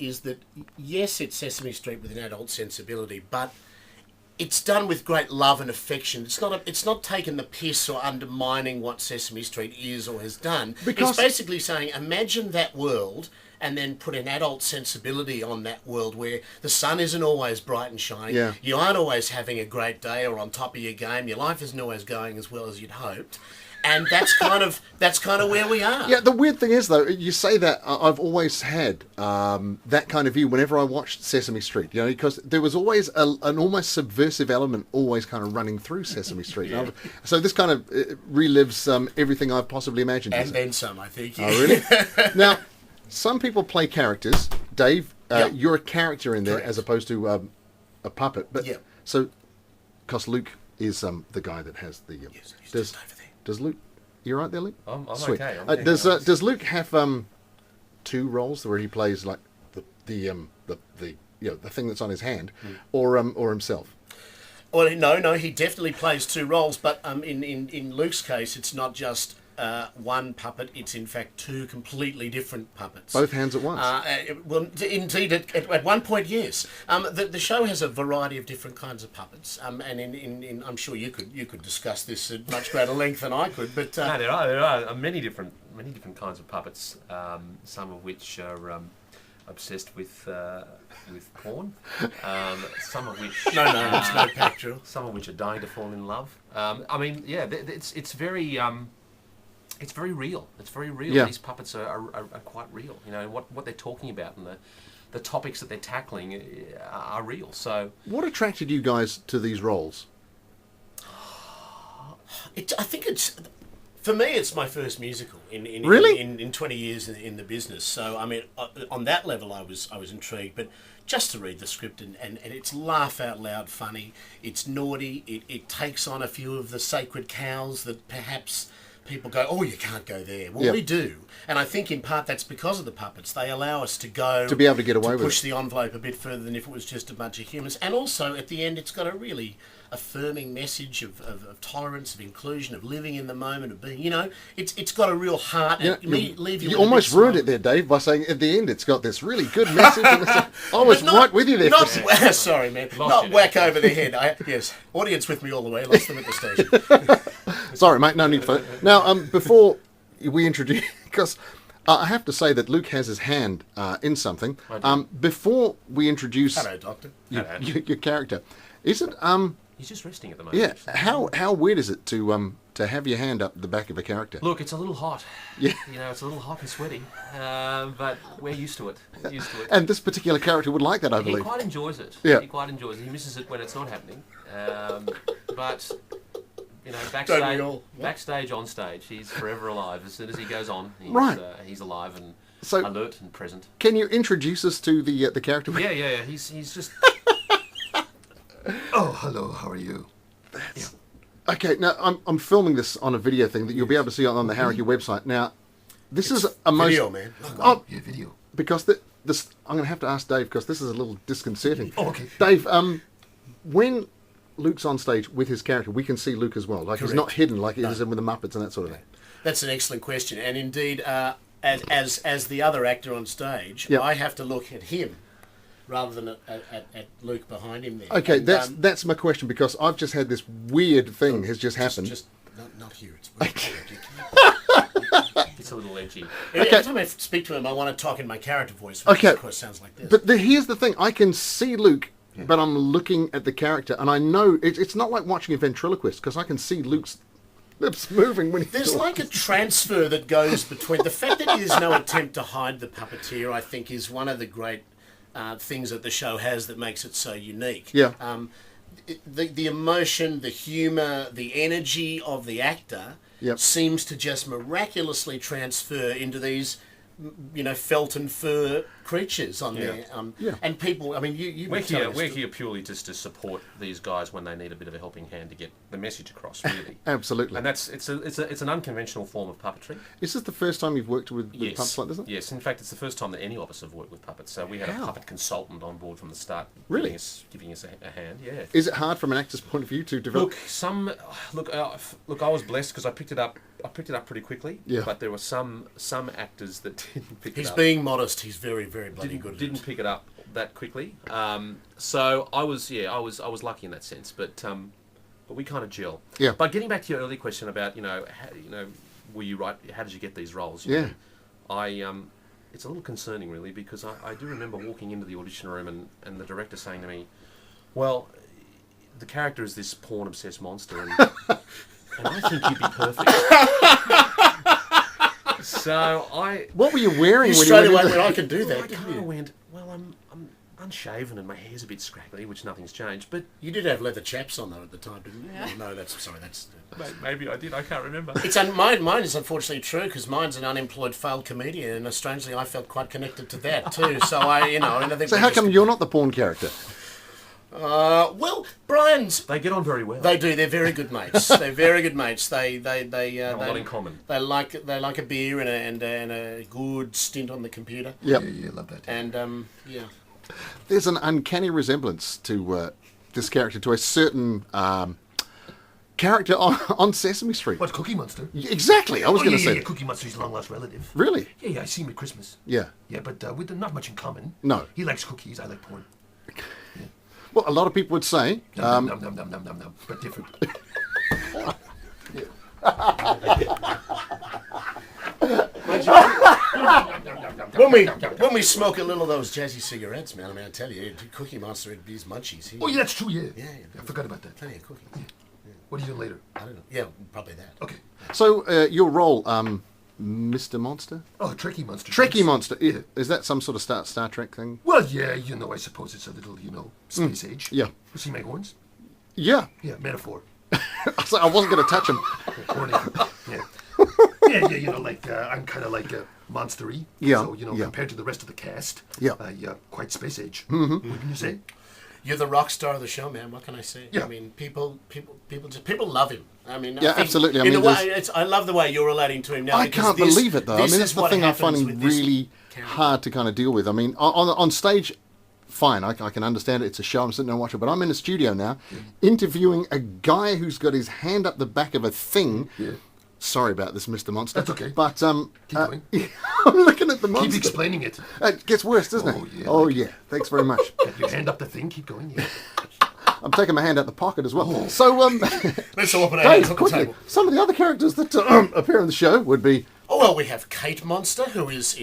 is that, yes, it's Sesame Street with an adult sensibility, but it's done with great love and affection. It's not taking the piss or undermining what Sesame Street is or has done. Because it's basically saying, imagine that world and then put an adult sensibility on that world where the sun isn't always bright and shining. Yeah. You aren't always having a great day or on top of your game. Your life isn't always going as well as you'd hoped. And that's kind of where we are. Yeah, the weird thing is, though, you say that, I've always had that kind of view whenever I watched Sesame Street, because there was always an almost subversive element always kind of running through Sesame Street. Yeah. So this kind of relives everything I've possibly imagined. And then some, I think. Oh, really? Now, some people play characters. Dave, Yep. you're a character in there Correct. as opposed to a puppet. But Yep. So, because Luke is the guy that has the... Yes, he's just over there. Does Luke... You right there, Luke? I'm Sweet. okay. I'm okay. Does Luke have two roles where he plays like the thing that's on his hand, or himself? Well, no, he definitely plays two roles, but in Luke's case, it's not just one puppet, it's in fact two completely different puppets. Both hands at once. Well, indeed, at one point, yes. The show has a variety of different kinds of puppets, and I'm sure you could discuss this at much greater length than I could. But No, there are many different kinds of puppets. Some of which are obsessed with porn. Some of which no, it's no factual. Some of which are dying to fall in love. I mean, yeah, it's very real. It's very real. Yeah. These puppets are quite real. What they're talking about and the topics that they're tackling are real. So, what attracted you guys to these roles? I think it's... For me, it's my first musical Really? in 20 years in the business. So, I mean, on that level, I was intrigued. But just to read the script, and it's laugh out loud funny. It's naughty. It takes on a few of the sacred cows that perhaps people go, oh, you can't go there. Well, Yep. we do. And I think in part that's because of the puppets. They allow us to go... To be able to get away with push it. the envelope a bit further than if it was just a bunch of humans. And also, at the end, it's got a really affirming message of tolerance, of inclusion, of living in the moment, of being, it's got a real heart. Yeah, And leave you you with a almost bit ruined it smile. there, Dave, by saying at the end it's got this really good message. And I was right with you there. Not, for a second. sorry, man. Lost Not you whack there. over the head. Yes, audience with me all the way. Lost them at the station. Sorry, mate. No need for that. Now, before we introduce, because I have to say that Luke has his hand in something. I do. Before we introduce Hello, Doctor. Hello. your character, is it He's just resting at the moment. yeah? actually. How weird is it to have your hand up the back of a character? Look, it's a little hot. Yeah. It's a little hot and sweaty, but we're used to it. And this particular character would like that, I He believe. quite enjoys it. Yeah. He quite enjoys it. He misses it when it's not happening. But Don't we all? backstage, on stage, he's forever alive. As soon as he goes on, he's alive and So- alert and present. Can you introduce us to the character? Yeah. He's just. Oh, hello, how are you? Okay, now I'm filming this on a video thing that you'll be able to see on the Hauraki website. Now, this is a most Video, man. Oh, Your video. because this I'm going to have to ask Dave because this is a little disconcerting. Oh, okay. Dave, when Luke's on stage with his character, we can see Luke as well. Like he's Correct. not hidden like he is with the Muppets and that sort of thing. That's an excellent question. And indeed, as the other actor on stage, Yep. I have to look at him rather than at Luke behind him there. Okay, And, that's my question because I've just had this weird thing has just happened. Just not here. It's weird. It's a little edgy. Every time I speak to him, I want to talk in my character voice, which Okay. of course sounds like this. But here's the thing: I can see Luke, but I'm looking at the character, and I know it's not like watching a ventriloquist because I can see Luke's lips moving when he's There's talking. like a transfer that goes between... The fact that there's no attempt to hide the puppeteer, I think, is one of the great things that the show has that makes it so unique. Yeah. The emotion, the humour, the energy of the actor Yep. seems to just miraculously transfer into these, felt and fur creatures on there. Yeah. And people, I mean, you We're were telling here. us We're here purely just to support these guys when they need a bit of a helping hand to get the message across. Really. Absolutely. And it's an unconventional form of puppetry. Is this the first time you've worked with puppets like this? Yes, in fact, it's the first time that any of us have worked with puppets. So we had How? a puppet consultant on board from the start, Really? giving us a hand. Yeah. Is it hard from an actor's point of view to develop? Look, I was blessed because I picked it up I picked it up pretty quickly. Yeah. But there were some actors that didn't pick it He's up. being modest. He's very, very bloody good at Didn't it. pick it up that quickly. So I was lucky in that sense. But we kind of gel. Yeah. But getting back to your earlier question about were you right? How did you get these roles? Yeah. It's a little concerning really because I do remember walking into the audition room and the director saying to me, "Well, the character is this porn-obsessed monster, and I think you'd be perfect." So What were you wearing You when you straight went away into went, I can do I that, kind didn't of you? went, "Well, I'm unshaven and my hair's a bit scraggly, which nothing's changed, but You did have leather chaps on, though, at the time, didn't you? Yeah. Oh, no, that's... Sorry, that's... maybe I did. I can't remember." Mine is unfortunately true because mine's an unemployed failed comedian, and strangely I felt quite connected to that too. So I think. So how come you're not the porn character? Well, Brian's. They get on very well. They do. They're very good mates. They're very good mates. They have a lot in common. They like a beer and a good stint on the computer. Yep. Yeah, love that. And yeah. There's an uncanny resemblance to this character to a certain character on Sesame Street. What, Cookie Monster? Exactly. I was going to say. Yeah, Cookie Monster's long lost relative. Really? Yeah, I see him at Christmas. Yeah. Yeah, but with not much in common. No. He likes cookies. I like porn. Well, a lot of people would say. Nom, nom, nom, nom, nom, nom, nom, but different. When we smoke a little of those jazzy cigarettes, man, I mean, I tell you, Cookie Monster would be his munchies. Oh, yeah, that's true, yeah. Yeah. I forgot about that. Plenty of cookies. What are you doing later? I don't know. Yeah, probably that. Okay. So your role, Mr. Monster? Oh, Trekkie Monster. Trekkie yes. Monster. Yeah. Is that some sort of Star Trek thing? Well, yeah, I suppose it's a little, space age. Yeah. You see my horns? Yeah. Yeah, metaphor. So I wasn't going to touch him. Horny. Yeah. Yeah, like, I'm kind of like monster-y. Yeah, So, yeah. compared to the rest of the cast, Yeah. quite space age. Mm-hmm. Wouldn't you say? You're the rock star of the show, man. What can I say? Yeah. I mean, people love him. I mean, Yeah, I think absolutely. I in mean, a way, I love the way you're relating to him now. I because can't this- believe it, though. I this mean, is that's the what thing I'm happens finding with this really character. hard to kind of deal with. I mean, on stage, fine, I can understand it. It's a show. I'm sitting there watching, but I'm in a studio now, interviewing a guy who's got his hand up the back of a thing. Yeah. Sorry about this, Mr. Monster. That's okay. But Keep going. I'm looking at the monster. Keep explaining it. It gets worse, doesn't Oh, it? yeah, Oh like- yeah. Thanks very much. Get your hand up the thing. Keep going. Yeah. I'm taking my hand out the pocket as well. Oh. So Let's all open our hands Dave, on the quickly, table. some of the other characters that appear on the show would be Oh, well, we have Kate Monster, who is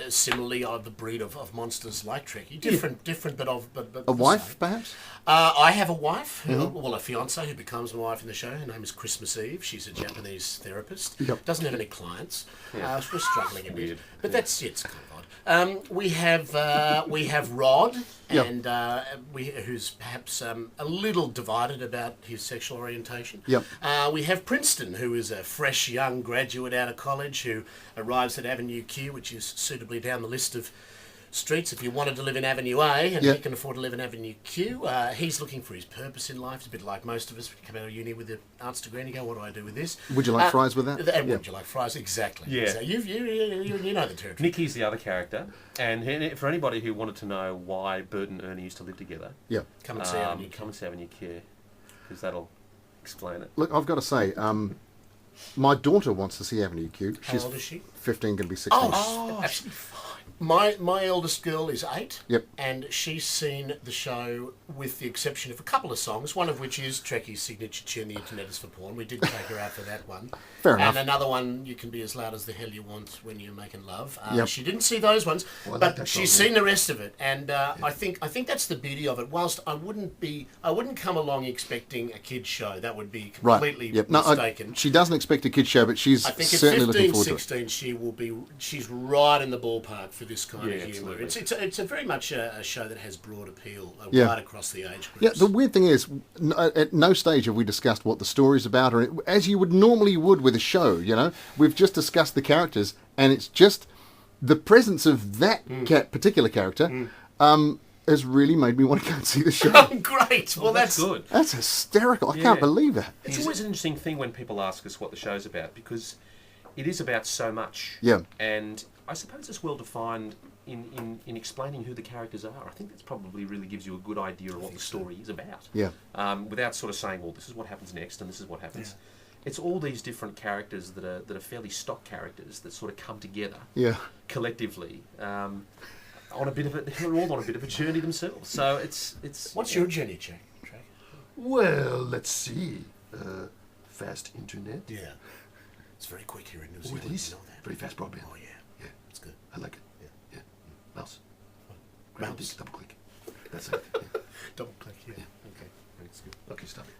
similarly of the breed of monsters like Trekkie. Different, but a the wife, same. perhaps. I have a wife, well, a fiance who becomes my wife in the show. Her name is Christmas Eve. She's a Japanese therapist. Yep. Doesn't have any clients. We're struggling a bit, Weird. but that's it's kind of odd. We have Rod, Yep. and who's perhaps a little divided about his sexual orientation. Yep. We have Princeton, who is a fresh young graduate out of college who arrives at Avenue Q, which is suitably down the list of streets if you wanted to live in Avenue A and Yep. he can afford to live in Avenue Q. He's looking for his purpose in life. It's a bit like most of us. We come out of uni with an arts degree and you go, what do I do with this? Would you like fries with that? And Yeah. would you like fries? Exactly. Yeah. So you know the territory. Nicky's the other character, and for anybody who wanted to know why Bert and Ernie used to live together, Yeah. Come and see Avenue Q. come and see Avenue Q, because that'll explain it. Look, I've got to say, my daughter wants to see Avenue Q. How She's old is she? 15, going to be 16. Oh, absolutely fine. My eldest girl is 8. Yep. And she's seen the show with the exception of a couple of songs, one of which is Trekkie's signature tune, The Internet is for Porn. We did take her out for that one. Fair enough. And another one, You Can Be As Loud as the Hell You Want When You're Making Love. Yep. She didn't see those ones, Oh, I like but that she's song, seen the rest of it. And I think that's the beauty of it. Whilst I wouldn't come along expecting a kid's show. That would be Right. completely Yep. No, mistaken. she doesn't expect a kid show, but she's I think at certainly 15, looking forward to it. 16, she's right in the ballpark for this kind Yeah, of humour. absolutely. It's a very much a show that has broad appeal Yeah. right across the age Yeah, groups. the weird thing is, at no stage have we discussed what the story's about, or as you would normally would with a show. We've just discussed the characters, and it's just the presence of that particular character has really made me want to go and see the show. Great. Well, that's good. That's hysterical. I Yeah. can't believe that. It's always an interesting thing when people ask us what the show's about, because it is about so much. Yeah. And I suppose it's well defined in explaining who the characters are. I think that's probably really gives you a good idea of what the story is about. Yeah. Without sort of saying, well, this is what happens next and this is what happens. it's all these different characters that are fairly stock characters that sort of come together Yeah. collectively on a bit of a they're all on a bit of a journey themselves. So it's What's your journey, Jack? Well, let's see. Fast internet. Yeah. It's very quick here in New Oh, Zealand. it is. You know that. Very fast broadband. Oh, yeah. Yeah, It's good. I like it. Yeah. Yeah. Mouse. Mouse. Double click. That's it. Yeah. Double click, yeah. Yeah. Okay. That's good. Okay, stop it.